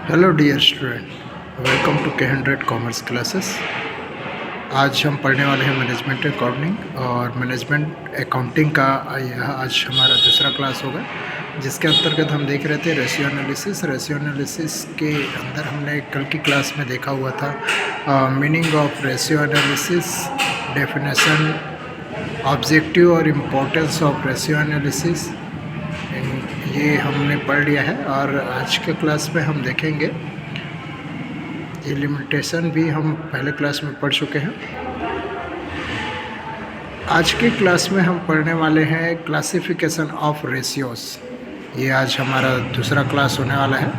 Hello dear student, welcome to K100 commerce classes. आज हम पढ़ने वाले हैं मैनेजमेंट अकाउंटिंग और मैनेजमेंट अकाउंटिंग का यह आज हमारा दूसरा क्लास होगा, जिसके अंतर्गत हम देख रहे थे रेशियो एनालिसिस। रेशियो एनालिसिस के अंदर हमने कल की क्लास में देखा हुआ था meaning of ratio analysis, definition, objective और इम्पोर्टेंस ऑफ रेशियो एनालिसिस। ये हमने पढ़ लिया है और आज के क्लास में हम देखेंगे ये लिमिटेशन भी हम पहले क्लास में पढ़ चुके हैं। आज के क्लास में हम पढ़ने वाले हैं क्लासिफिकेशन ऑफ रेशियोस। ये आज हमारा दूसरा क्लास होने वाला है।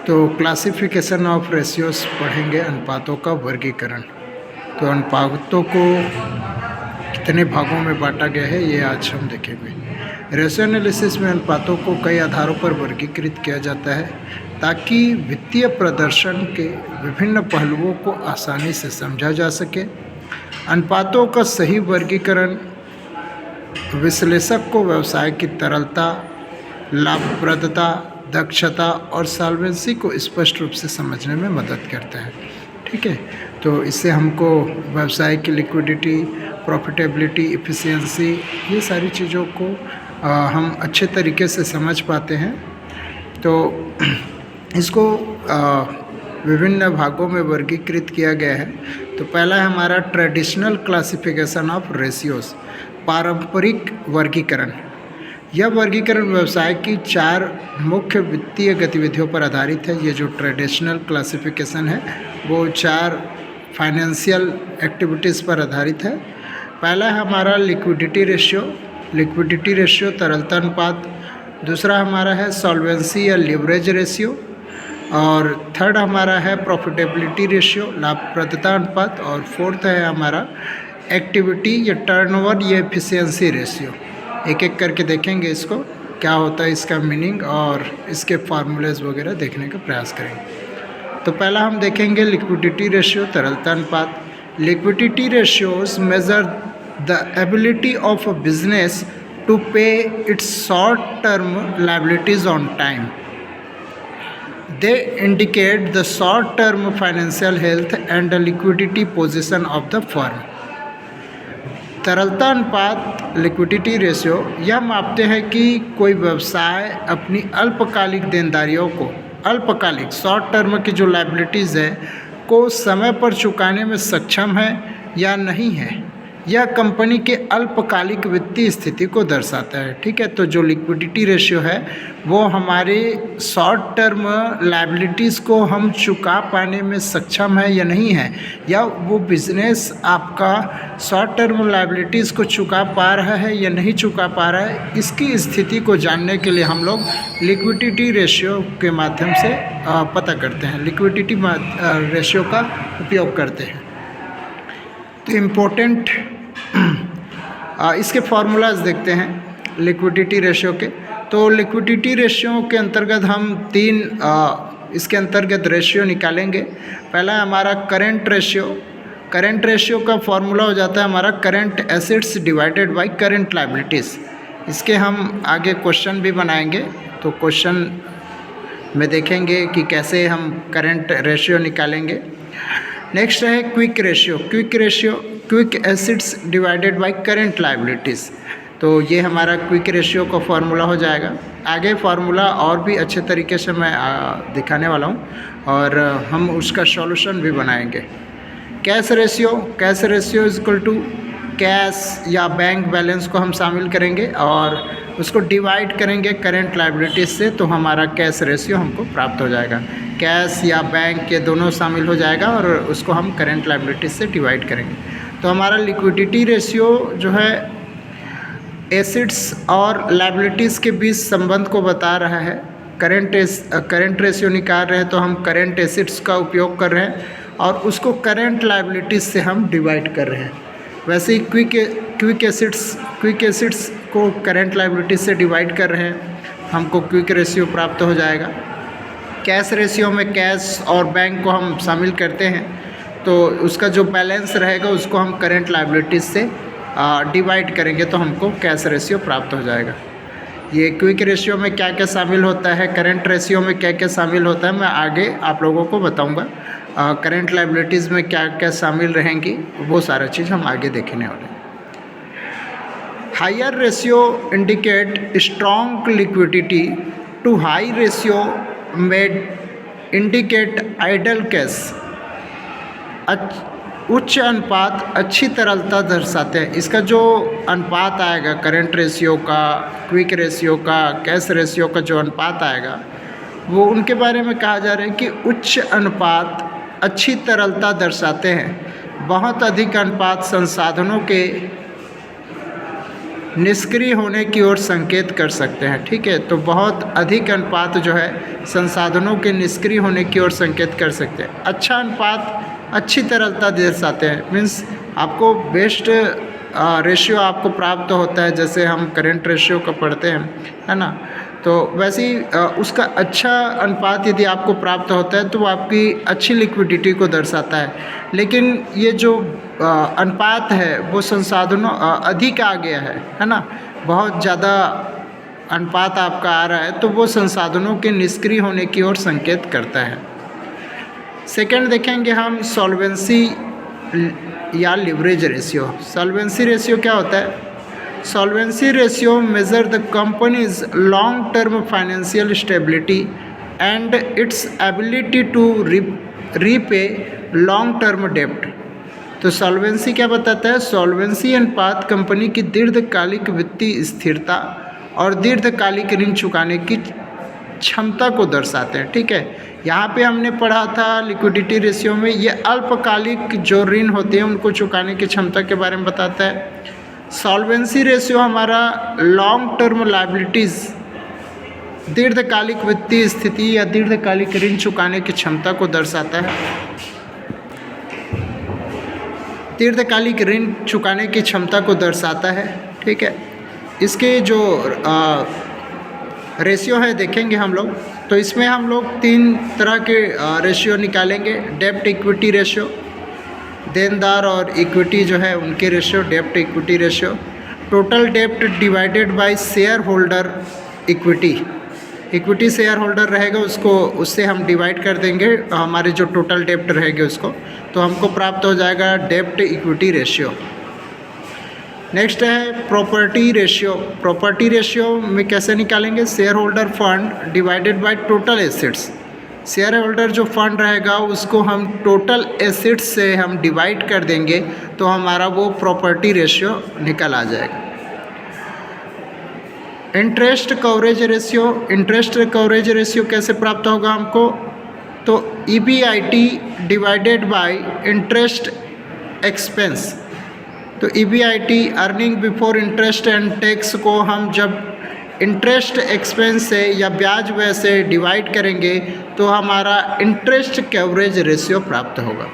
तो क्लासिफिकेशन ऑफ रेशियोस पढ़ेंगे, अनुपातों का वर्गीकरण। तो अनुपातों को कितने भागों में बांटा गया है ये आज हम देखेंगे। रेशियो एनालिसिस में अनुपातों को कई आधारों पर वर्गीकृत किया जाता है ताकि वित्तीय प्रदर्शन के विभिन्न पहलुओं को आसानी से समझा जा सके। अनुपातों का सही वर्गीकरण विश्लेषक को व्यवसाय की तरलता, लाभप्रदता, दक्षता और सॉल्वेंसी को स्पष्ट रूप से समझने में मदद करता है। ठीक है, तो इससे हमको व्यवसाय की लिक्विडिटी, प्रॉफिटेबिलिटी, इफ़िशियंसी, ये सारी चीज़ों को हम अच्छे तरीके से समझ पाते हैं। तो इसको विभिन्न भागों में वर्गीकृत किया गया है। तो पहला है हमारा ट्रेडिशनल क्लासिफिकेशन ऑफ रेशियोस, पारंपरिक वर्गीकरण। यह वर्गीकरण व्यवसाय की 4 मुख्य वित्तीय गतिविधियों पर आधारित है। ये जो ट्रेडिशनल क्लासिफिकेशन है वो 4 फाइनेंशियल एक्टिविटीज़ पर आधारित है। पहला है हमारा लिक्विडिटी रेशियो, तरलता अनुपात। दूसरा हमारा है सॉल्वेंसी या लिवरेज रेशियो। और थर्ड हमारा है प्रॉफिटेबिलिटी रेशियो, लाभप्रदता अनुपात। और फोर्थ है हमारा एक्टिविटी या टर्नओवर या एफिशिएंसी रेशियो। एक एक करके देखेंगे इसको क्या होता है, इसका मीनिंग और इसके फार्मूलेज वगैरह देखने का प्रयास करेंगे। तो पहला हम देखेंगे लिक्विडिटी रेशियो, तरलता अनुपात। Liquidity ratios measure the ability of a business to pay its short-term liabilities on time. They indicate the short-term financial health and the liquidity position of the firm. तरलता अनुपात लिक्विडिटी रेशियो यह मापते हैं कि कोई व्यवसाय अपनी अल्पकालिक देनदारियों को, अल्पकालिक शॉर्ट टर्म की जो लायबिलिटीज़ है को समय पर चुकाने में सक्षम है या नहीं है। यह कंपनी के अल्पकालिक वित्तीय स्थिति को दर्शाता है। ठीक है, तो जो लिक्विडिटी रेशियो है वो हमारे शॉर्ट टर्म लायबिलिटीज़ को हम चुका पाने में सक्षम है या नहीं है, या वो बिजनेस आपका शॉर्ट टर्म लायबिलिटीज़ को चुका पा रहा है या नहीं चुका पा रहा है, इसकी स्थिति को जानने के लिए हम लोग लिक्विडिटी रेशियो के माध्यम से पता करते हैं, लिक्विडिटी रेशियो का उपयोग करते हैं। तो इम्पोर्टेंट इसके फार्मूलाज देखते हैं लिक्विडिटी रेशियो के। तो लिक्विडिटी रेशियो के अंतर्गत हम 3 इसके अंतर्गत रेशियो निकालेंगे। पहला है हमारा करेंट रेशियो। करेंट रेशियो का फार्मूला हो जाता है हमारा current assets divided by current liabilities. इसके हम आगे क्वेश्चन भी बनाएंगे, तो क्वेश्चन में देखेंगे कि कैसे हम करेंट रेशियो निकालेंगे। नेक्स्ट है quick ratio, quick acids divided bye current liabilities. तो ये हमारा क्विक रेशियो का फार्मूला हो जाएगा। आगे फार्मूला और भी अच्छे तरीके से मैं दिखाने वाला हूँ और हम उसका सॉल्यूशन भी बनाएंगे। Cash ratio is equal to cash या बैंक बैलेंस को हम शामिल करेंगे और उसको डिवाइड करेंगे करेंट लायबिलिटीज़ से, तो हमारा कैश रेशियो हमको प्राप्त हो जाएगा। कैश या बैंक के दोनों शामिल हो जाएगा और उसको हम करेंट लायबिलिटीज़ से डिवाइड करेंगे। तो हमारा लिक्विडिटी रेशियो जो है एसिड्स और लायबिलिटीज़ के बीच संबंध को बता रहा है। करेंट रेशियो निकाल रहे हैं तो हम करेंट एसिड्स का उपयोग कर रहे हैं और उसको करेंट लायबिलिटीज़ से हम डिवाइड कर रहे हैं। वैसे ही क्विक एसिड्स को करेंट लायबिलिटीज़ से डिवाइड कर रहे हैं, हमको क्विक रेशियो प्राप्त हो जाएगा। कैश रेशियो में कैश और बैंक को हम शामिल करते हैं, तो उसका जो बैलेंस रहेगा उसको हम करेंट लायबिलिटीज़ से डिवाइड करेंगे तो हमको कैश रेशियो प्राप्त हो जाएगा। ये क्विक रेशियो में क्या क्या शामिल होता है, करंट रेशियो में क्या क्या शामिल होता है, मैं आगे आप लोगों को बताऊंगा। करंट लायबिलिटीज़ में क्या क्या शामिल रहेंगी, वो सारा चीज़ हम आगे देखने वाले हैं। Higher ratio indicate strong liquidity too high ratio में इंडिकेट आइडल कैश। उच्च अनुपात अच्छी तरलता दर्शाते हैं। इसका जो अनुपात आएगा करंट रेशियो का, क्विक रेशियो का, कैश रेशियो का जो अनुपात आएगा, वो उनके बारे में कहा जा रहा है कि उच्च अनुपात अच्छी तरलता दर्शाते हैं। बहुत अधिक अनुपात संसाधनों के निष्क्रिय होने की ओर संकेत कर सकते हैं। ठीक है, तो बहुत अधिक अनुपात जो है संसाधनों के निष्क्रिय होने की ओर संकेत कर सकते हैं। अच्छा अनुपात अच्छी तरलता दर्शाते हैं, मीन्स आपको बेस्ट रेशियो आपको प्राप्त होता है, जैसे हम करंट रेशियो का पढ़ते हैं, है ना। तो वैसे ही उसका अच्छा अनुपात यदि आपको प्राप्त होता है तो वो आपकी अच्छी लिक्विडिटी को दर्शाता है। लेकिन ये जो अनुपात है वो संसाधनों अधिक आ गया है ना, बहुत ज़्यादा अनुपात आपका आ रहा है, तो वो संसाधनों के निष्क्रिय होने की ओर संकेत करता है। सेकंड देखेंगे हम सॉल्वेंसी या लिवरेज रेशियो। सॉल्वेंसी रेशियो क्या होता है? Solvency ratio measure the company's long-term financial stability and its ability to repay long-term debt। तो सॉल्वेंसी क्या बताता है? सॉल्वेंसी अनुपात कंपनी की दीर्घकालिक वित्तीय स्थिरता और दीर्घकालिक ऋण चुकाने की क्षमता को दर्शाते हैं। ठीक है, यहाँ पे हमने पढ़ा था लिक्विडिटी रेशियो में, ये अल्पकालिक जो ऋण होते हैं उनको चुकाने की क्षमता के बारे में बताता है। सॉल्वेंसी रेशियो हमारा लॉन्ग टर्म लायबिलिटीज़, दीर्घकालिक वित्तीय स्थिति या दीर्घकालिक ऋण चुकाने की क्षमता को दर्शाता है। दीर्घकालिक ऋण चुकाने की क्षमता को दर्शाता है। ठीक है, इसके जो रेशियो है देखेंगे हम लोग, तो इसमें हम लोग 3 तरह के रेशियो निकालेंगे। डेब्ट इक्विटी रेशियो, देनदार और इक्विटी जो है उनके रेशियो, डेब्ट इक्विटी रेशियो। टोटल डेब्ट divided by share holder equity, equity share holder रहेगा उसको, उससे हम डिवाइड कर देंगे हमारे जो टोटल डेब्ट रहेंगे उसको, तो हमको प्राप्त हो जाएगा डेब्ट इक्विटी रेशियो। नेक्स्ट है प्रॉपर्टी रेशियो। प्रॉपर्टी रेशियो में कैसे निकालेंगे? Share holder fund divided by total assets. Share holder जो फंड रहेगा उसको हम टोटल एसेट्स से हम डिवाइड कर देंगे तो हमारा वो प्रॉपर्टी रेशियो निकल आ जाएगा। Interest coverage ratio, interest coverage ratio कैसे प्राप्त होगा हमको? तो EBIT divided by interest expense. तो EBIT earning before interest and tax को हम जब इंटरेस्ट एक्सपेंस से या ब्याज व्यय से डिवाइड करेंगे तो हमारा इंटरेस्ट कवरेज रेशियो प्राप्त होगा।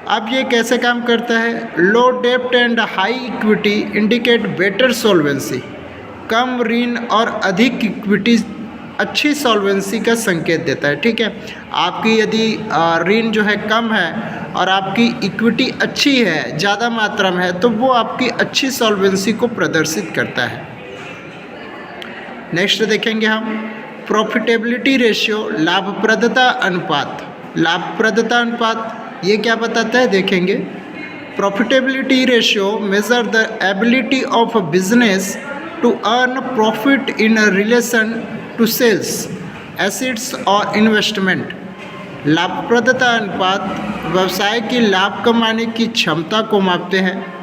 अब ये कैसे काम करता है? लो डेब्ट and high equity indicate better solvency. कम ऋण और अधिक इक्विटी अच्छी सॉल्वेंसी का संकेत देता है। ठीक है, आपकी यदि ऋण जो है कम है और आपकी इक्विटी अच्छी है, ज़्यादा मात्रा में है, तो वो आपकी अच्छी सॉल्वेंसी को प्रदर्शित करता है। नेक्स्ट देखेंगे हम प्रॉफिटेबिलिटी रेशियो, लाभप्रदता अनुपात। लाभप्रदता अनुपात ये क्या बताता है देखेंगे। Profitability ratio measure the ability of business to earn profit in relation to sales, assets और इन्वेस्टमेंट। लाभप्रदता अनुपात व्यवसाय की लाभ कमाने की क्षमता को मापते हैं।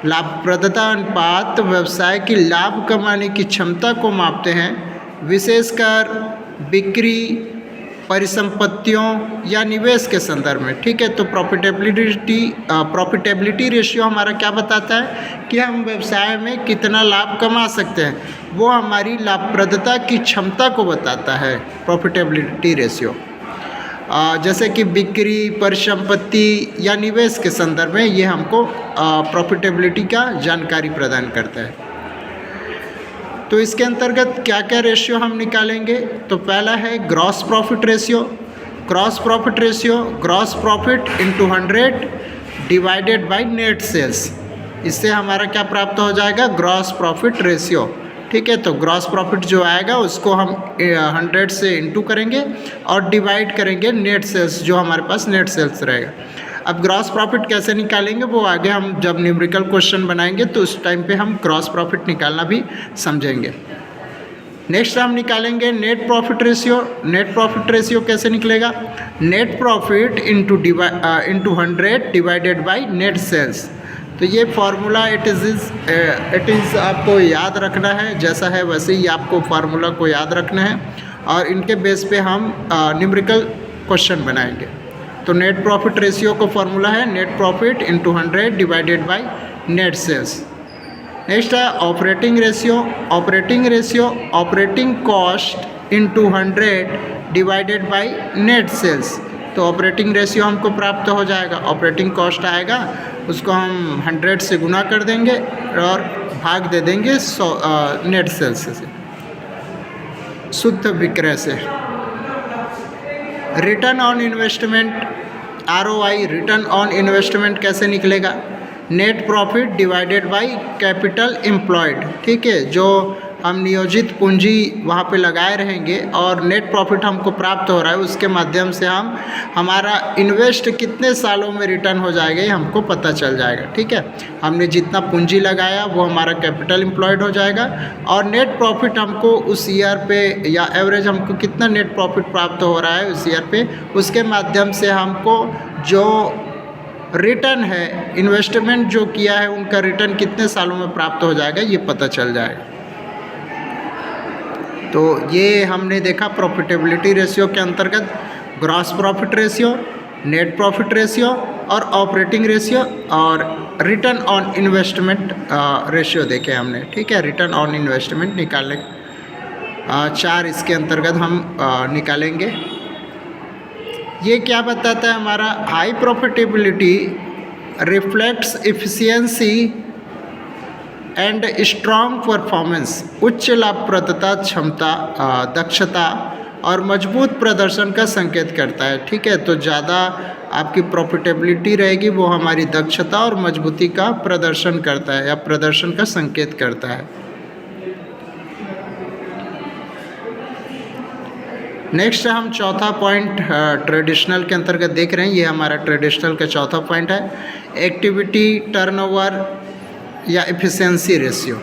लाभप्रदता अनुपात व्यवसाय की लाभ कमाने की क्षमता को मापते हैं, विशेषकर बिक्री, परिसंपत्तियों या निवेश के संदर्भ में। ठीक है, तो प्रॉफिटेबिलिटी रेशियो हमारा क्या बताता है कि हम व्यवसाय में कितना लाभ कमा सकते हैं, वो हमारी लाभप्रदता की क्षमता को बताता है प्रॉफिटेबिलिटी रेशियो। जैसे कि बिक्री, परिसंपत्ति या निवेश के संदर्भ में ये हमको प्रॉफिटेबिलिटी का जानकारी प्रदान करता है। तो इसके अंतर्गत क्या क्या रेशियो हम निकालेंगे? तो पहला है gross profit ratio. Gross profit ratio, gross profit into 100 divided by net sales. इससे हमारा क्या प्राप्त हो जाएगा? Gross profit ratio. ठीक है। तो ग्रॉस प्रॉफिट जो आएगा उसको हम 100 से इंटू करेंगे और डिवाइड करेंगे नेट सेल्स, जो हमारे पास नेट सेल्स रहेगा। अब ग्रॉस प्रॉफिट कैसे निकालेंगे वो आगे हम जब न्यूमेरिकल क्वेश्चन बनाएंगे तो उस टाइम पे हम ग्रॉस प्रॉफिट निकालना भी समझेंगे। नेक्स्ट हम निकालेंगे net profit ratio. Net profit ratio कैसे निकलेगा? Net profit into 100 divided by net sales. तो ये फार्मूला इट इज़ आपको याद रखना है, जैसा है वैसे ही आपको फार्मूला को याद रखना है और इनके बेस पे हम न्यूमेरिकल क्वेश्चन बनाएंगे। तो नेट प्रॉफिट रेशियो का फार्मूला है net profit into 100 divided by net sales. Next है operating ratio. Operating ratio operating cost into 100 divided by net sales. तो ऑपरेटिंग रेशियो हमको प्राप्त हो जाएगा, ऑपरेटिंग कॉस्ट आएगा उसको हम 100 से गुना कर देंगे और भाग दे देंगे नेट सेल्स से, शुद्ध विक्रय से। Return on investment ROI, return on investment कैसे निकलेगा? Net profit divided by capital employed. ठीक है, जो हम नियोजित पूंजी वहाँ पे लगाए रहेंगे और नेट प्रॉफिट हमको प्राप्त हो रहा है, उसके माध्यम से हम हमारा इन्वेस्ट कितने सालों में रिटर्न हो जाएगा ये हमको पता चल जाएगा। ठीक है, हमने जितना पूंजी लगाया वो हमारा कैपिटल एम्प्लॉयड हो जाएगा और नेट प्रॉफिट हमको उस ईयर पे या एवरेज हमको कितना नेट प्रॉफिट प्राप्त हो रहा है उस ईयर पे, उसके माध्यम से हमको जो रिटर्न है इन्वेस्टमेंट जो किया है उनका रिटर्न कितने सालों में प्राप्त हो जाएगा ये पता चल जाएगा। तो ये हमने देखा प्रॉफिटेबिलिटी रेशियो के अंतर्गत gross profit ratio, net profit ratio और ऑपरेटिंग रेशियो और रिटर्न ऑन इन्वेस्टमेंट रेशियो देखे हमने। ठीक है, रिटर्न ऑन इन्वेस्टमेंट निकालने 4 इसके अंतर्गत हम निकालेंगे। ये क्या बताता है? हमारा high profitability reflects efficiency and strong performance, उच्च लाभप्रदता, क्षमता, दक्षता और मजबूत प्रदर्शन का संकेत करता है। ठीक है, तो ज़्यादा आपकी प्रॉफिटेबिलिटी रहेगी वो हमारी दक्षता और मजबूती का प्रदर्शन करता है या प्रदर्शन का संकेत करता है। नेक्स्ट हम चौथा पॉइंट ट्रेडिशनल के अंतर्गत देख रहे हैं, ये हमारा ट्रेडिशनल का चौथा पॉइंट है, एक्टिविटी टर्नओवर या efficiency ratio.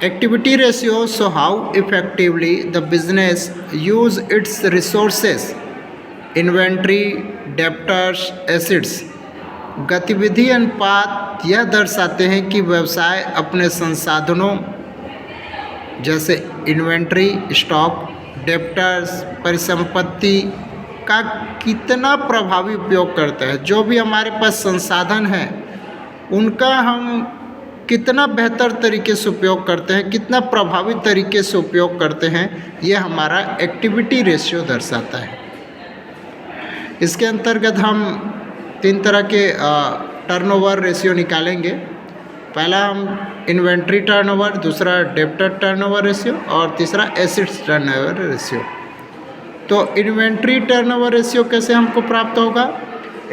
Activity ratio so how effectively the business use it's resources, inventory, debtors, assets. गतिविधि अनुपात यह दर्शाते हैं कि व्यवसाय अपने संसाधनों जैसे इन्वेंट्री, स्टॉक, डेप्टर्स, परिसंपत्ति का कितना प्रभावी उपयोग करता है। जो भी हमारे पास संसाधन है उनका हम कितना बेहतर तरीके से उपयोग करते हैं, कितना प्रभावी तरीके से उपयोग करते हैं, ये हमारा एक्टिविटी रेशियो दर्शाता है। इसके अंतर्गत हम 3 तरह के टर्नओवर रेशियो निकालेंगे। पहला हम इन्वेंट्री टर्नओवर, दूसरा डेप्टर टर्नओवर रेशियो और तीसरा एसेट्स टर्नओवर रेशियो। तो इन्वेंट्री टर्नओवर रेशियो कैसे हमको प्राप्त होगा?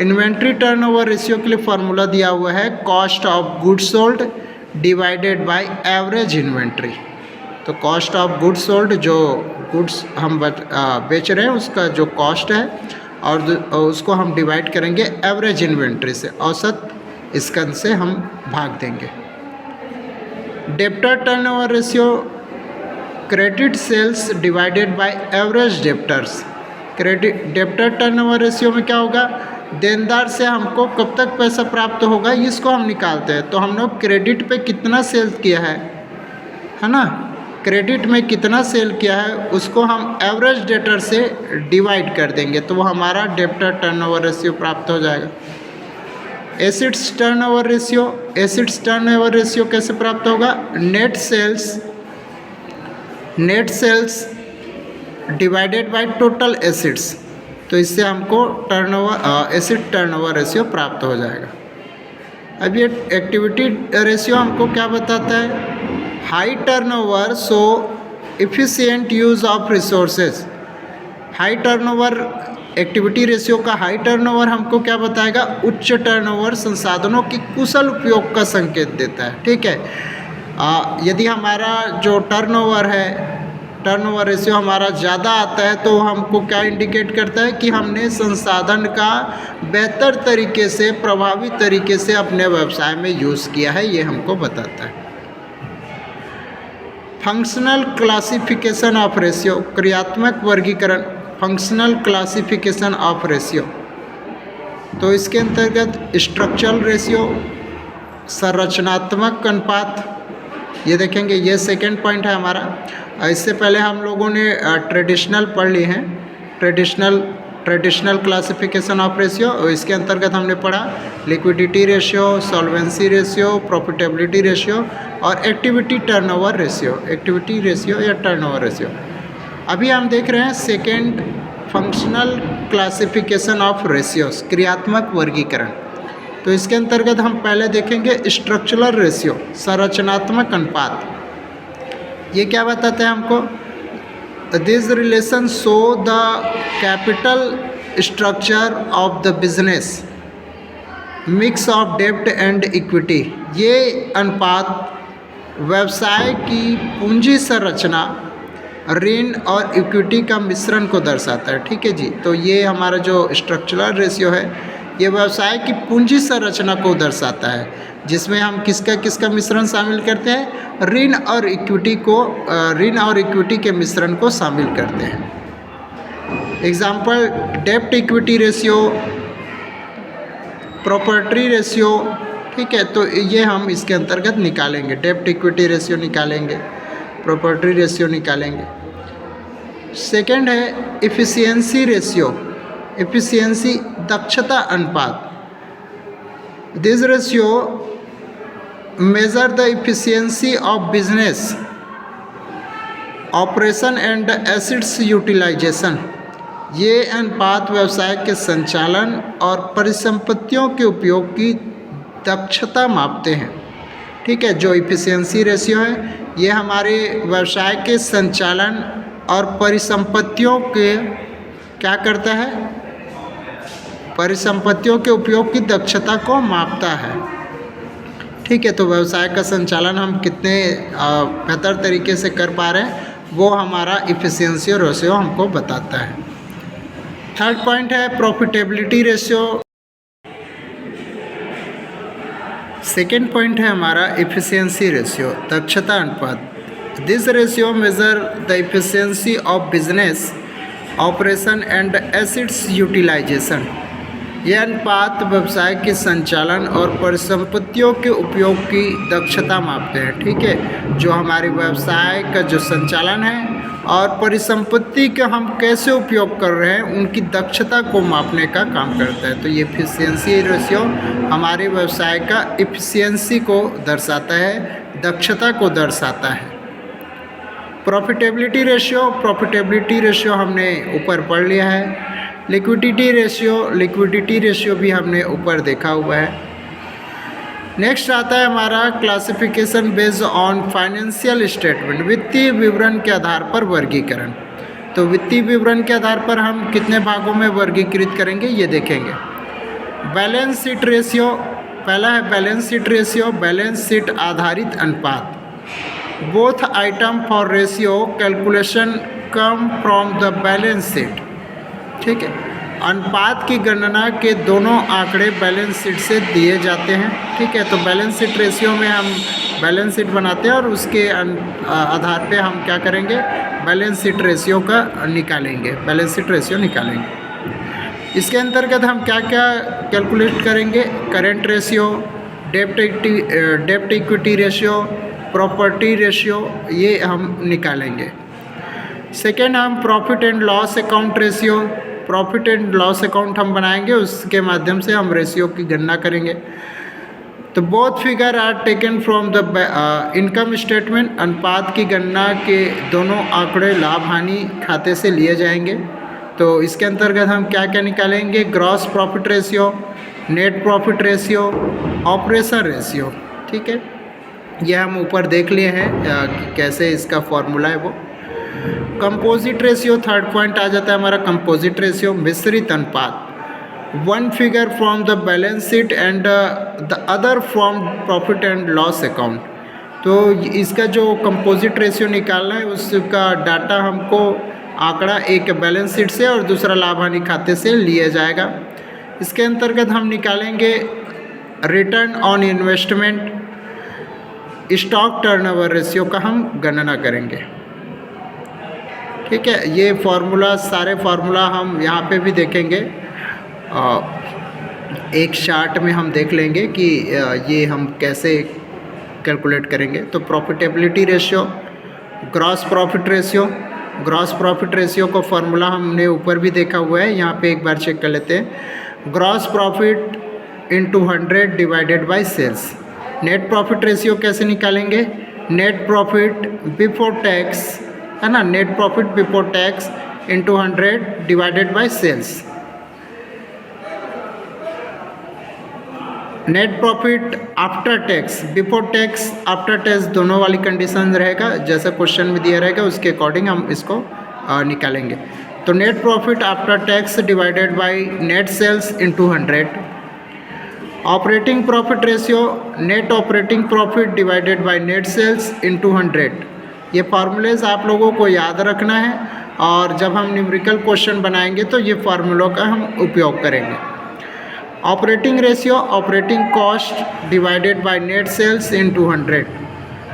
इन्वेंट्री टर्नओवर रेशियो के लिए फार्मूला दिया हुआ है cost of goods sold divided by average inventory. तो कॉस्ट ऑफ गुड्स सोल्ड, जो गुड्स हम बेच रहे हैं उसका जो कॉस्ट है और उसको हम डिवाइड करेंगे एवरेज इन्वेंट्री से, औसत स्कंद से हम भाग देंगे। Debtor turnover ratio credit sales divided by average debtors. Debtor turnover ratio में क्या होगा? देनदार से हमको कब तक पैसा प्राप्त होगा इसको हम निकालते हैं। तो हम लोग क्रेडिट पे कितना सेल किया है ना, क्रेडिट में कितना सेल किया है उसको हम एवरेज डेटर से डिवाइड कर देंगे तो वो हमारा डेप्टर टर्नओवर रेशियो प्राप्त हो जाएगा। Assets turnover ratio, assets turnover ratio कैसे प्राप्त होगा? Net sales divided by total assets. तो इससे हमको एसेट टर्नओवर रेशियो प्राप्त हो जाएगा। अब ये एक्टिविटी रेशियो हमको क्या बताता है? High turnover so efficient use of resources. High turnover activity ratio का हाई टर्नओवर हमको क्या बताएगा? उच्च टर्नओवर, संसाधनों की कुशल उपयोग का संकेत देता है। ठीक है, यदि हमारा जो टर्नओवर है, टर्नओवर रेशियो हमारा ज़्यादा आता है तो हमको क्या इंडिकेट करता है कि हमने संसाधन का बेहतर तरीके से, प्रभावी तरीके से अपने व्यवसाय में यूज़ किया है, ये हमको बताता है। फंक्शनल क्लासिफिकेशन ऑफ रेशियो, क्रियात्मक वर्गीकरण, फंक्शनल क्लासिफिकेशन ऑफ रेशियो। तो इसके अंतर्गत स्ट्रक्चरल रेशियो, संरचनात्मक अनुपात, ये देखेंगे, ये सेकंड पॉइंट है हमारा। इससे पहले हम लोगों ने ट्रेडिशनल पढ़ लिए हैं, ट्रेडिशनल क्लासिफिकेशन ऑफ रेशियो, और इसके अंतर्गत हमने पढ़ा liquidity ratio, solvency ratio, profitability ratio और activity turnover ratio, activity ratio या टर्नओवर रेशियो। अभी हम देख रहे हैं second, functional classification of ratios, क्रियात्मक वर्गीकरण। तो इसके अंतर्गत हम पहले देखेंगे स्ट्रक्चरल रेशियो, संरचनात्मक अनुपात। ये क्या बताते हैं हमको? This relation show the capital structure of the business, mix of डेब्ट एंड इक्विटी। ये अनुपात व्यवसाय की पूंजी संरचना, ऋण और इक्विटी का मिश्रण को दर्शाता है। ठीक है जी। तो ये हमारा जो स्ट्रक्चरल रेशियो है, ये व्यवसाय की पूंजी संरचना को दर्शाता है, जिसमें हम किसका मिश्रण शामिल करते हैं? ऋण और इक्विटी के मिश्रण को शामिल करते हैं। एग्जाम्पल, डेब्ट इक्विटी रेशियो, प्रॉपर्टी रेशियो। ठीक है, तो ये हम इसके अंतर्गत निकालेंगे, डेब्ट इक्विटी रेशियो निकालेंगे, प्रॉपर्टी रेशियो निकालेंगे। सेकंड है इफ़िशियंसी रेशियो, इफ़िशियंसी दक्षता अनुपात। This ratio measure the efficiency of business operation and assets utilisation. ये अनुपात व्यवसाय के संचालन और परिसंपत्तियों के उपयोग की दक्षता मापते हैं। ठीक है, जो इफ़िशियंसी रेशियो है ये हमारे व्यवसाय के संचालन और परिसंपत्तियों के क्या करता है? परिसंपत्तियों के उपयोग की दक्षता को मापता है। ठीक है, तो व्यवसाय का संचालन हम कितने बेहतर तरीके से कर पा रहे हैं, वो हमारा इफ़िशियंसी रेशियो हमको बताता है। थर्ड पॉइंट है प्रॉफिटेबिलिटी रेशियो। सेकेंड पॉइंट है हमारा इफ़िशियंसी रेशियो, दक्षता अनुपात। This ratio measure the efficiency of business operation and assets utilisation. यह अनुपात व्यवसाय के संचालन और परिसंपत्तियों के उपयोग की दक्षता मापते हैं। ठीक है, जो हमारे व्यवसाय का जो संचालन है और परिसंपत्ति का हम कैसे उपयोग कर रहे हैं, उनकी दक्षता को मापने का काम करता है। तो ये इफ़िशियंसी रेशियो हमारे व्यवसाय का इफ़िशियंसी को दर्शाता है, दक्षता को दर्शाता है। प्रॉफिटेबिलिटी रेशियो हमने ऊपर पढ़ लिया है। लिक्विडिटी रेशियो भी हमने ऊपर देखा हुआ है। नेक्स्ट आता है हमारा classification based on financial statement, वित्तीय विवरण के आधार पर वर्गीकरण। तो वित्तीय विवरण के आधार पर हम कितने भागों में वर्गीकृत करेंगे, ये देखेंगे। बैलेंस शीट रेशियो, पहला है balance sheet ratio, balance sheet आधारित अनुपात। Both item for ratio calculation come from the balance sheet. ठीक है, अनुपात की गणना के दोनों आंकड़े बैलेंस शीट से दिए जाते हैं। ठीक है, तो बैलेंस शीट रेशियो में हम बैलेंस शीट बनाते हैं और उसके आधार पे हम क्या करेंगे, बैलेंस शीट रेशियो का निकालेंगे, बैलेंस शीट रेशियो निकालेंगे। इसके अंतर्गत हम क्या क्या कैलकुलेट करेंगे? करेंट रेशियो, डेब्ट इक्विटी रेशियो, प्रॉपर्टी रेशियो, ये हम निकालेंगे। सेकेंड, हम profit and loss account ratio, profit and loss account हम बनाएंगे, उसके माध्यम से हम रेशियो की गणना करेंगे। तो both figure are taken from the income statement. अनुपात की गणना के दोनों आंकड़े लाभ हानि खाते से लिए जाएंगे। तो इसके अंतर्गत हम क्या क्या निकालेंगे? Gross profit ratio, net profit ratio, operation ratio. ठीक है, यह हम ऊपर देख लिए हैं कि कैसे इसका फॉर्मूला है वो। कंपोजिट रेशियो, थर्ड पॉइंट आ जाता है हमारा कंपोजिट रेशियो, मिश्रित अनुपात। One figure from the balance sheet and the other from profit and loss account. तो इसका जो कंपोजिट रेशियो निकालना है उसका डाटा हमको आंकड़ा एक बैलेंस शीट से और दूसरा लाभ हानि खाते से लिया जाएगा। इसके अंतर्गत हम निकालेंगे return on investment, stock turnover ratio का हम गणना करेंगे। ठीक है, ये फार्मूला सारे फार्मूला हम यहाँ पे भी देखेंगे, एक चार्ट में हम देख लेंगे कि ये हम कैसे कैलकुलेट करेंगे। तो profitability ratio, gross profit ratio, gross profit ratio का फार्मूला हमने ऊपर भी देखा हुआ है, यहाँ पे एक बार चेक कर लेते हैं। Gross profit into 100 divided by sales. Net profit ratio कैसे निकालेंगे? नेट प्रॉफिट बिफोर टैक्स, है ना, net profit before tax into 100 divided by sales. Net profit after tax, before tax, after tax दोनों वाली कंडीशन रहेगा, जैसा क्वेश्चन में दिया रहेगा उसके अकॉर्डिंग हम इसको निकालेंगे। तो net profit after tax divided by net sales into 100। Operating profit ratio, net operating profit divided by net sales into 100। ये फार्मूलेज आप लोगों को याद रखना है और जब हम न्यूमेरिकल क्वेश्चन बनाएंगे तो ये फार्मूलों का हम उपयोग करेंगे। Operating ratio, operating cost divided by net sales into 100,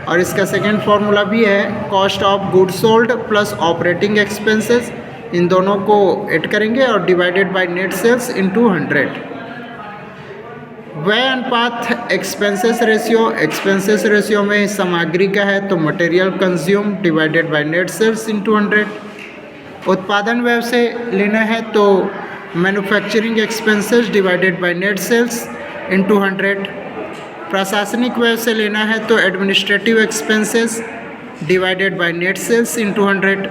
और इसका सेकेंड फार्मूला भी है cost of goods sold plus operating expenses, इन दोनों को ऐड करेंगे और divided by net sales into 100। व्यय अनुपात एक्सपेंसेस रेशियो, एक्सपेंसेस रेशियो में सामग्री का है तो material consume divided by net sales into 100। उत्पादन व्यय से लेना है तो manufacturing expenses divided by net sales into 100। प्रशासनिक व्यय से लेना है तो administrative expenses divided by net sales into 100।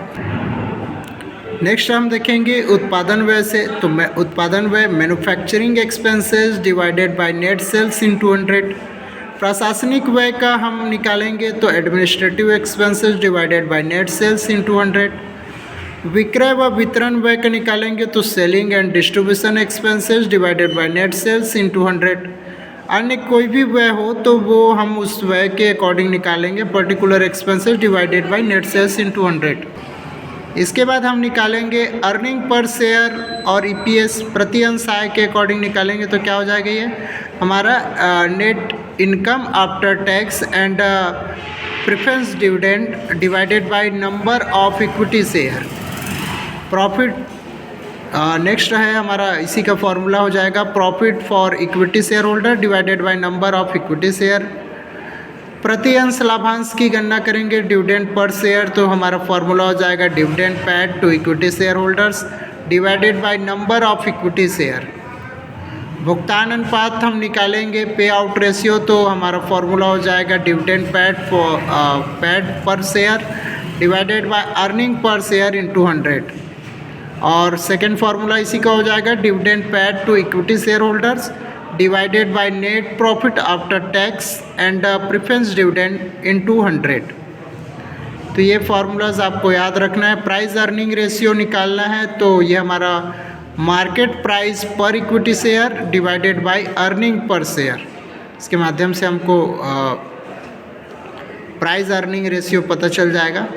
Next हम देखेंगे उत्पादन व्यय से, तो उत्पादन व्यय manufacturing expenses divided by net sales into 100। प्रशासनिक व्यय का हम निकालेंगे तो administrative expenses divided by net sales into 100। विक्रय व वितरण व्यय का निकालेंगे तो selling and distribution expenses divided by net sales into 100। अन्य कोई भी व्यय हो तो वो हम उस व्यय के अकॉर्डिंग निकालेंगे, particular expenses divided by net sales into 100। इसके बाद हम निकालेंगे अर्निंग पर शेयर और ईपीएस प्रति अंश आय के अकॉर्डिंग निकालेंगे। तो क्या हो जाएगा ये हमारा net income after tax and preference dividend divided by number of equity share. Profit next है हमारा, इसी का फॉर्मूला हो जाएगा profit for equity share holder divided by number of equity share. प्रति अंश लाभांश की गणना करेंगे डिविडेंड पर शेयर, तो हमारा फॉर्मूला हो जाएगा dividend paid to equity share holders divided by number of equity share. भुगतान अनुपात हम निकालेंगे पे आउट रेशियो, तो हमारा फॉर्मूला हो जाएगा dividend paid per share divided by earning per share into 100। और सेकेंड फार्मूला इसी का हो जाएगा dividend paid to equity share holders divided by net profit after tax and preference dividend into 100। तो ये फार्मूलाज आपको याद रखना है। प्राइस अर्निंग रेशियो निकालना है तो ये हमारा मार्केट प्राइस पर equity share divided by earning per share, इसके माध्यम से हमको प्राइस अर्निंग रेशियो पता चल जाएगा।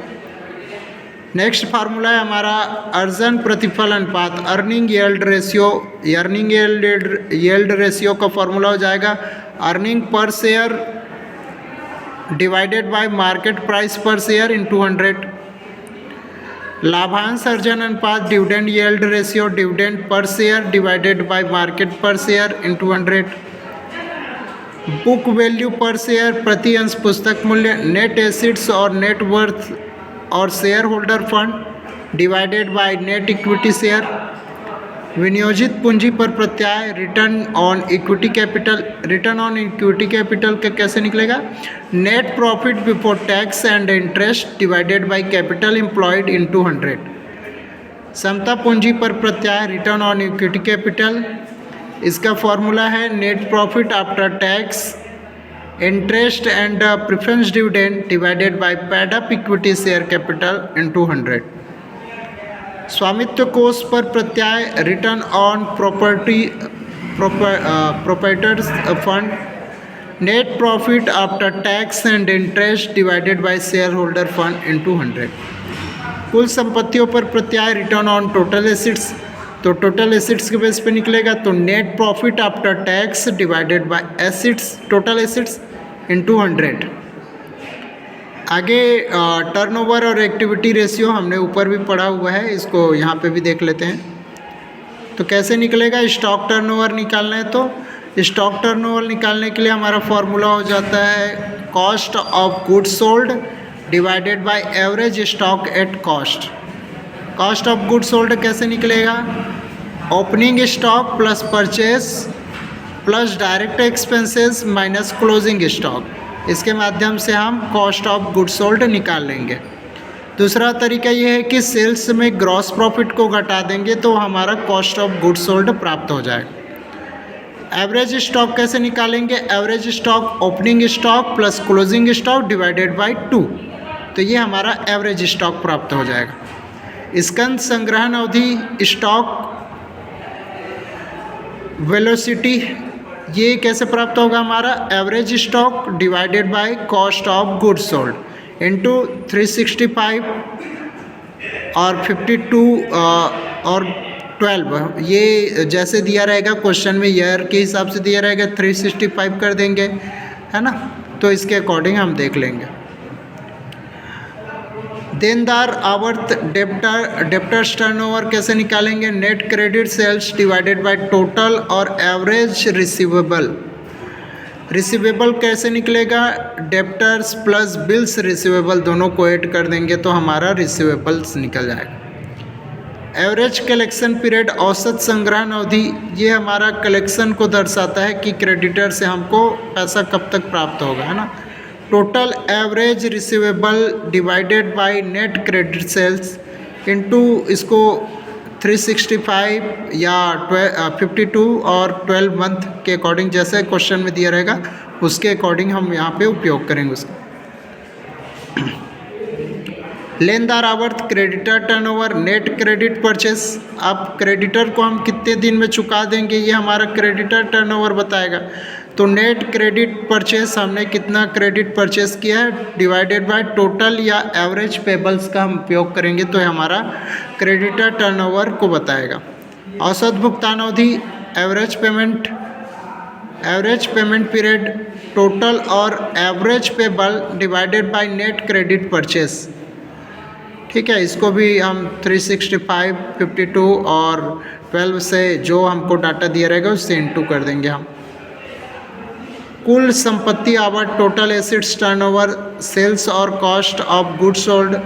नेक्स्ट फार्मूला है हमारा अर्जन प्रतिफल अनुपात, earning yield ratio. Earning yield ratio का फॉर्मूला हो जाएगा earning per share divided by market price per share into 100। लाभांश अर्जन अनुपात dividend yield ratio, dividend per share divided by market per share into 100। Book value per share, प्रति अंश पुस्तक मूल्य, नेट एसिड्स और नेट वर्थ और share holder fund divided by net equity share. विनियोजित पूंजी पर प्रत्याय, return on equity capital. Return on equity capital का कैसे निकलेगा? Net profit before tax and interest divided by capital employed into 100। समता पूंजी पर प्रत्याय, रिटर्न ऑन इक्विटी कैपिटल, इसका फॉर्मूला है net profit after tax interest and preference dividend divided by paid up equity share capital into 100। स्वामित्व कोष पर प्रत्याय, return on property proprietors fund, net profit after tax and interest divided by share holder fund into 100। कुल संपत्तियों पर प्रत्याय return on total acids, तो total acids के बेस पे निकलेगा, तो net profit after tax divided bye acids, total acids into 100। आगे टर्नओवर और एक्टिविटी रेशियो हमने ऊपर भी पढ़ा हुआ है, इसको यहाँ पे भी देख लेते हैं। तो कैसे निकलेगा, स्टॉक टर्नओवर निकालना है तो स्टॉक टर्नओवर निकालने के लिए हमारा फॉर्मूला हो जाता है cost of goods sold divided by average stock at cost. Cost of goods sold कैसे निकलेगा, opening stock plus purchase plus direct expenses minus closing stock, इसके माध्यम से हम कॉस्ट ऑफ गुड्स सोल्ड निकाल लेंगे। दूसरा तरीका ये है कि सेल्स में ग्रॉस प्रॉफिट को घटा देंगे तो हमारा कॉस्ट ऑफ गुड्स सोल्ड प्राप्त हो जाएगा। एवरेज स्टॉक कैसे निकालेंगे, average stock opening stock plus closing stock divided by 2, तो ये हमारा एवरेज स्टॉक प्राप्त हो जाएगा। स्कंद संग्रहण अवधि, स्टॉक वेलोसिटी, ये कैसे प्राप्त होगा, हमारा average stock divided by cost of goods sold into 365 और 52 और 12, ये जैसे दिया रहेगा क्वेश्चन में ईयर के हिसाब से दिया रहेगा 365 कर देंगे, है ना, तो इसके अकॉर्डिंग हम देख लेंगे। देनदार आवर्त डेप्टर्स टर्नओवर कैसे निकालेंगे, net credit sales divided by total और एवरेज रिसीवेबल। रिसीवेबल कैसे निकलेगा, डेप्टर्स प्लस बिल्स रिसीवेबल दोनों को ऐड कर देंगे तो हमारा रिसीवेबल्स निकल जाएगा। एवरेज कलेक्शन पीरियड, औसत संग्रहण अवधि, ये हमारा कलेक्शन को दर्शाता है कि क्रेडिटर से हमको पैसा कब तक प्राप्त होगा, है ना। Total average receivable divided by net credit sales into इसको 365 या 52 और 12 मंथ के अकॉर्डिंग, जैसे क्वेश्चन में दिया रहेगा उसके अकॉर्डिंग हम यहाँ पे उपयोग करेंगे उसका। लेनदार आवर्त, creditor turnover, net credit purchase, अब क्रेडिटर को हम कितने दिन में चुका देंगे ये हमारा क्रेडिटर टर्नओवर बताएगा। तो नेट क्रेडिट परचेस, हमने कितना क्रेडिट परचेस किया है डिवाइडेड बाय टोटल या एवरेज पेबल्स का हम उपयोग करेंगे तो हमारा क्रेडिटर टर्नओवर को बताएगा। औसत भुगतान अवधि, एवरेज पेमेंट पीरियड, टोटल और average payable divided by net credit purchase, ठीक है, इसको भी हम 365, 52 और 12 से जो हमको डाटा दिया रहेगा उससे इनटू कर देंगे हम। कुल संपत्ति आवर्त, टोटल एसिड्स टर्नओवर, सेल्स और cost of goods sold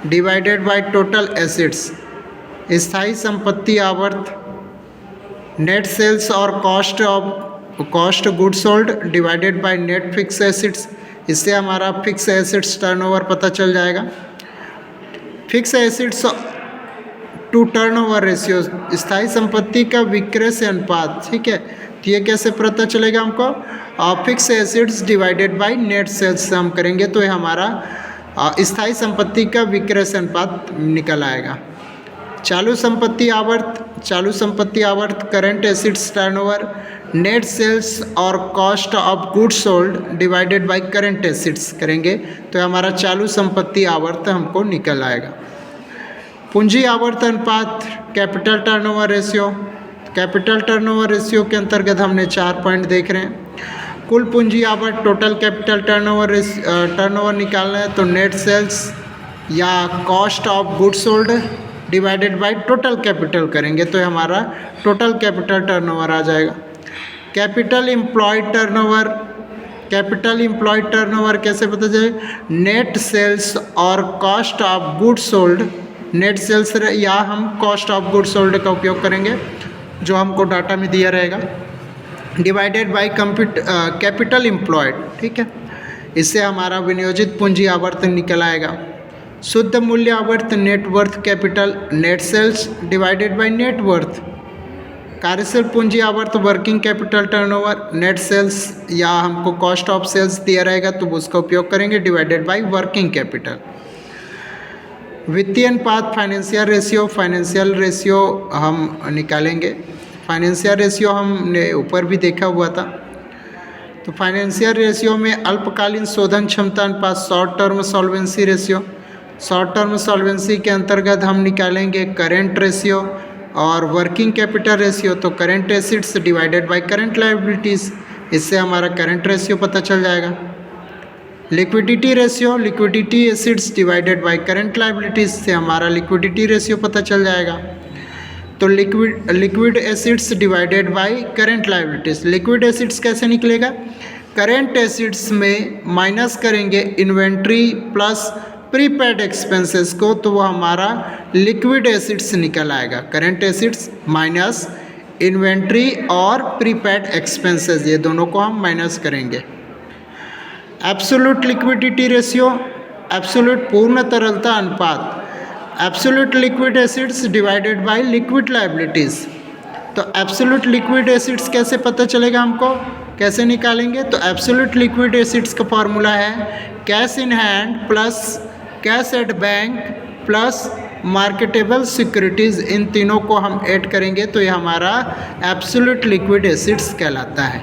divided by total assets. स्थायी संपत्ति आवर्त, नेट सेल्स और cost goods sold divided by net fix assets, इससे हमारा फिक्स एसिड्स टर्नओवर पता चल जाएगा। Fix assets to turnover ratio, स्थायी संपत्ति का विक्रय से अनुपात, ठीक है, तो ये कैसे पता चलेगा हमको, fix assets divided by net sales से हम करेंगे तो ये हमारा स्थायी संपत्ति का विक्रय से अनुपात निकल आएगा। चालू संपत्ति आवर्त, current assets turnover, net sales और cost of goods sold divided by current assets करेंगे तो हमारा चालू संपत्ति आवर्त हमको निकल आएगा। पूंजी आवर्त अनुपात, capital turnover ratio, capital turnover ratio के अंतर्गत हमने 4 पॉइंट देख रहे हैं। कुल पूंजी आवर्त, टोटल कैपिटल टर्नओवर निकालना है तो नेट सेल्स या cost of goods sold divided by total capital करेंगे तो हमारा टोटल कैपिटल टर्नओवर आ जाएगा। कैपिटल एम्प्लॉयड टर्नओवर कैसे पता चले, नेट सेल्स और cost of goods sold, net sales या हम कॉस्ट ऑफ गुड्स सोल्ड का उपयोग करेंगे जो हमको डाटा में दिया रहेगा, डिवाइडेड बाय कैपिटल एम्प्लॉयड, ठीक है, इससे हमारा विनियोजित पूंजी आवर्त निकल आएगा। शुद्ध मूल्य आवर्त, net worth capital, net sales divided by net worth. कार्यशील पूंजी आवर्त, working capital turnover, net sales या हमको कॉस्ट ऑफ सेल्स दिया रहेगा तो उसका उपयोग करेंगे डिवाइडेड बाय वर्किंग कैपिटल। वित्तीय अनुपात, फाइनेंशियल रेशियो हम निकालेंगे। फाइनेंशियल रेशियो हमने ऊपर भी देखा हुआ था। तो फाइनेंशियल रेशियो में अल्पकालीन शोधन क्षमता अनुपात short term solvency ratio, short term solvency के अंतर्गत हम निकालेंगे करेंट रेशियो और वर्किंग कैपिटल रेशियो। तो current acids divided bye current liabilities, इससे हमारा करेंट रेशियो पता चल जाएगा। Liquidity ratio, liquidity acids divided bye current liabilities से हमारा लिक्विडिटी रेशियो पता चल जाएगा। तो liquid assets divided bye current liabilities, liquid assets कैसे निकलेगा? करेंट एसिड्स में माइनस करेंगे इन्वेंट्री प्लस प्रीपेड एक्सपेंसेस को, तो वो हमारा लिक्विड एसिड्स निकल आएगा। करेंट एसिड्स माइनस इन्वेंट्री और प्रीपेड एक्सपेंसेस, ये दोनों को हम माइनस करेंगे। एब्सोल्यूट लिक्विडिटी रेशियो, एब्सोल्यूट पूर्ण तरलता अनुपात, absolute liquid assets divided by liquid liabilities. तो एब्सोल्यूट लिक्विड एसिड्स कैसे पता चलेगा हमको, कैसे निकालेंगे? तो एब्सोल्यूट लिक्विड एसिड्स का फॉर्मूला है cash in hand plus cash at bank plus marketable securities, इन तीनों को हम ऐड करेंगे तो ये हमारा एब्सोल्यूट लिक्विड एसिड्स कहलाता है।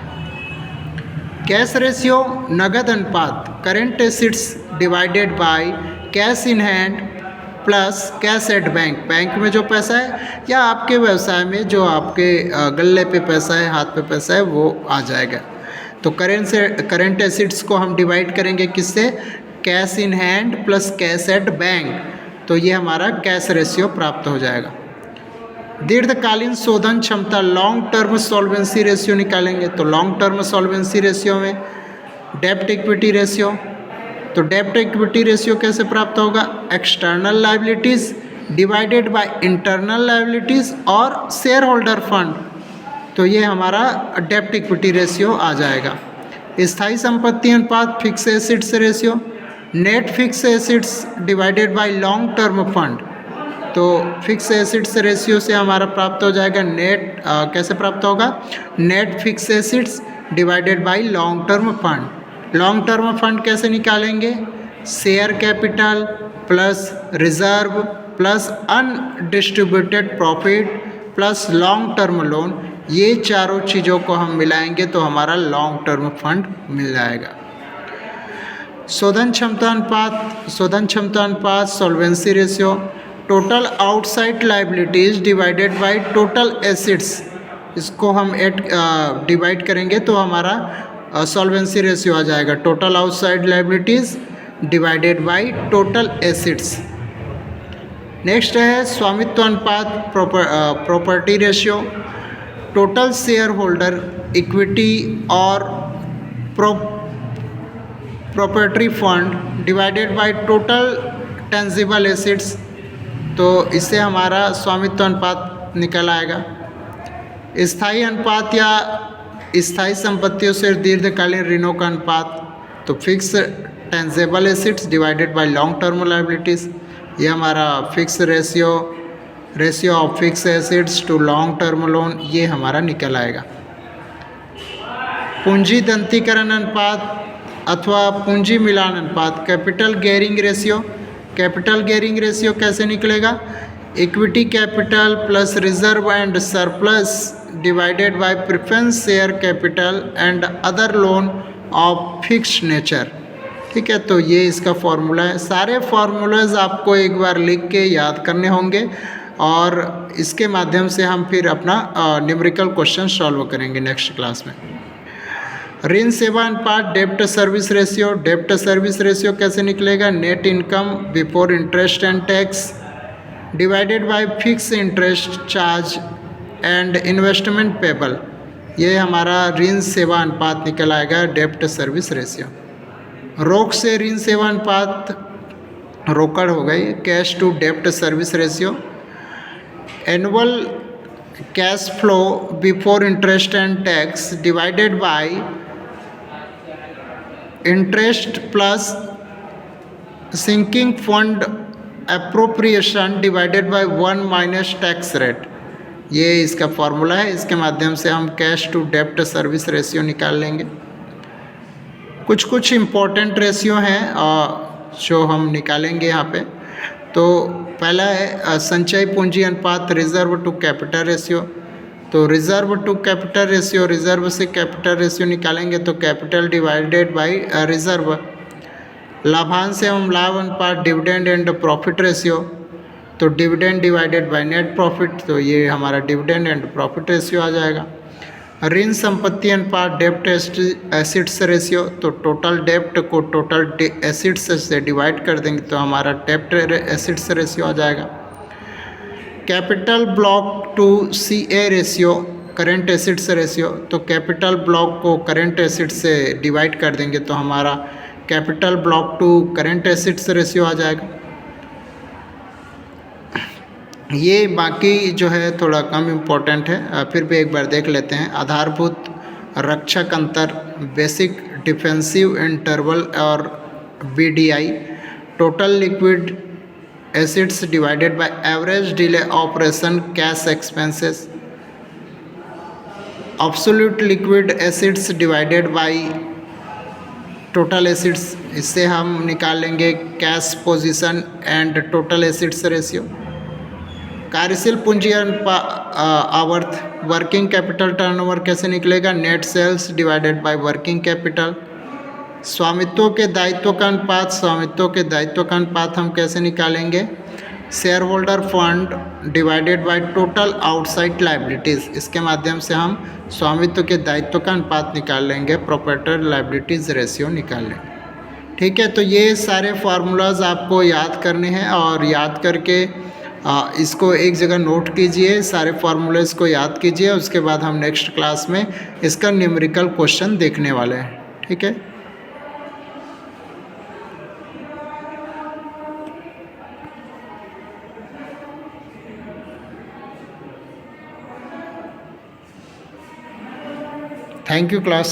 कैश रेशियो, नगद अनुपात, current acids divided by cash in hand plus cash at bank, bank में जो पैसा है या आपके व्यवसाय में जो आपके गल्ले पे पैसा है, हाथ पे पैसा है, वो आ जाएगा। तो करेंट एसिड्स को हम डिवाइड करेंगे किससे? Cash in hand plus cash at bank, तो ये हमारा कैश रेशियो प्राप्त हो जाएगा। दीर्घकालीन शोधन क्षमता, लॉन्ग टर्म सॉल्वेंसी रेशियो निकालेंगे। तो लॉन्ग टर्म सॉल्वेंसी रेशियो में डेब्ट इक्विटी रेशियो, तो डेब्ट इक्विटी रेशियो कैसे प्राप्त होगा? External liabilities divided by internal liabilities और शेयर होल्डर फंड, तो ये हमारा डेब्ट इक्विटी रेशियो आ जाएगा। स्थायी संपत्ति अनुपात, fix acids ratio, net fix assets divided by long term fund, तो फिक्स एसिड्स रेशियो से हमारा प्राप्त हो जाएगा नेट, कैसे प्राप्त होगा? Net fix assets divided by long term fund. Long term fund कैसे निकालेंगे? Share capital plus reserve plus undistributed profit plus long term loan, ये चारों चीज़ों को हम मिलाएंगे तो हमारा लॉन्ग टर्म फंड मिल जाएगा। शोधन क्षमता अनुपात solvency ratio, total outside liabilities divided by total acids, इसको हम डिवाइड करेंगे तो हमारा सॉल्वेंसी रेशियो आ जाएगा। Total outside liabilities divided by total assets. Next है स्वामित्व अनुपात property ratio, total share holder equity और property fund divided by total tangible assets, तो इससे हमारा स्वामित्व अनुपात निकल आएगा। स्थायी अनुपात या स्थायी संपत्तियों से दीर्घकालीन ऋणों का अनुपात, तो fix tangible assets divided by long term liabilities, ये हमारा fix ratio of fix assets to long term loan, ये हमारा निकल आएगा। पूंजी दंतीकरण अनुपात अथवा पूंजी मिलान अनुपात, capital gearing ratio, capital gearing ratio कैसे निकलेगा? Equity capital plus reserve and surplus divided by preference share capital and other loan of fixed nature, ठीक है। तो ये इसका फॉर्मूला है। सारे फार्मूलाज आपको एक बार लिख के याद करने होंगे और इसके माध्यम से हम फिर अपना न्यूमेरिकल क्वेश्चन सॉल्व करेंगे नेक्स्ट क्लास में। ऋण सेवा अनुपात, डेब्ट सर्विस रेशियो, डेब्ट सर्विस रेशियो कैसे निकलेगा? Net income before interest and tax divided by fix interest charge and investment payable, ये हमारा ऋण सेवा अनुपात निकल आएगा, डेब्ट सर्विस रेशियो। रोक से ऋण सेवा अनुपात रोकड़ हो गई, कैश टू डेब्ट service ratio. Annual cash flow before interest and tax divided by interest plus sinking fund appropriation divided by 1 minus tax rate, ये इसका फॉर्मूला है। इसके माध्यम से हम कैश टू डेब्ट सर्विस रेशियो निकाल लेंगे। कुछ इम्पोर्टेंट रेशियो हैं जो हम निकालेंगे यहाँ पे। तो पहला है संचय पूंजी अनुपात, रिजर्व टू कैपिटल रेशियो। तो reserve to capital ratio, reserve से कैपिटल रेशियो निकालेंगे तो कैपिटल डिवाइडेड बाय रिजर्व। लाभांश एवं लाभ अनुपात, डिविडेंड एंड प्रॉफिट रेशियो, तो dividend divided by net profit, तो ये हमारा डिविडेंड एंड प्रॉफिट रेशियो आ जाएगा। ऋण संपत्ति अनुपात, डेप्ट एसिड्स रेशियो, तो टोटल डेप्ट को टोटल एसिड्स से डिवाइड कर देंगे तो हमारा डेप्ट एसिड्स रेशियो आ जाएगा। Capital block to CA ratio, current assets ratio, तो कैपिटल ब्लॉक को करेंट एसिड से डिवाइड कर देंगे तो हमारा capital block to current assets ratio आ जाएगा। ये बाकी जो है थोड़ा कम इम्पोर्टेंट है, फिर भी एक बार देख लेते हैं। आधारभूत रक्षक अंतर, बेसिक डिफेंसिव इंटरवल और BDI, total liquid assets divided by average daily operation cash expenses, absolute liquid assets divided by total assets, इससे हम निकाल लेंगे cash position and total assets ratio. कार्यशील पूंजी आवर्त, वर्किंग कैपिटल टर्नओवर कैसे निकलेगा, net sales divided by working capital. स्वामित्व के दायित्व का अनुपात, स्वामित्व के दायित्व का अनुपात हम कैसे निकालेंगे, share holder fund divided by total outside liabilities, इसके माध्यम से हम स्वामित्व के दायित्व का अनुपात निकाल लेंगे, प्रोप्राइटर लाइबिलिटीज़ रेशियो निकाल लेंगे। ठीक है, तो ये सारे फार्मूलाज आपको याद करने हैं और याद करके इसको एक जगह नोट कीजिए, सारे फार्मूलेज को याद कीजिए। उसके बाद हम नेक्स्ट क्लास में इसका न्यूमेरिकल क्वेश्चन देखने वाले हैं। ठीक है, थैंक यू क्लास।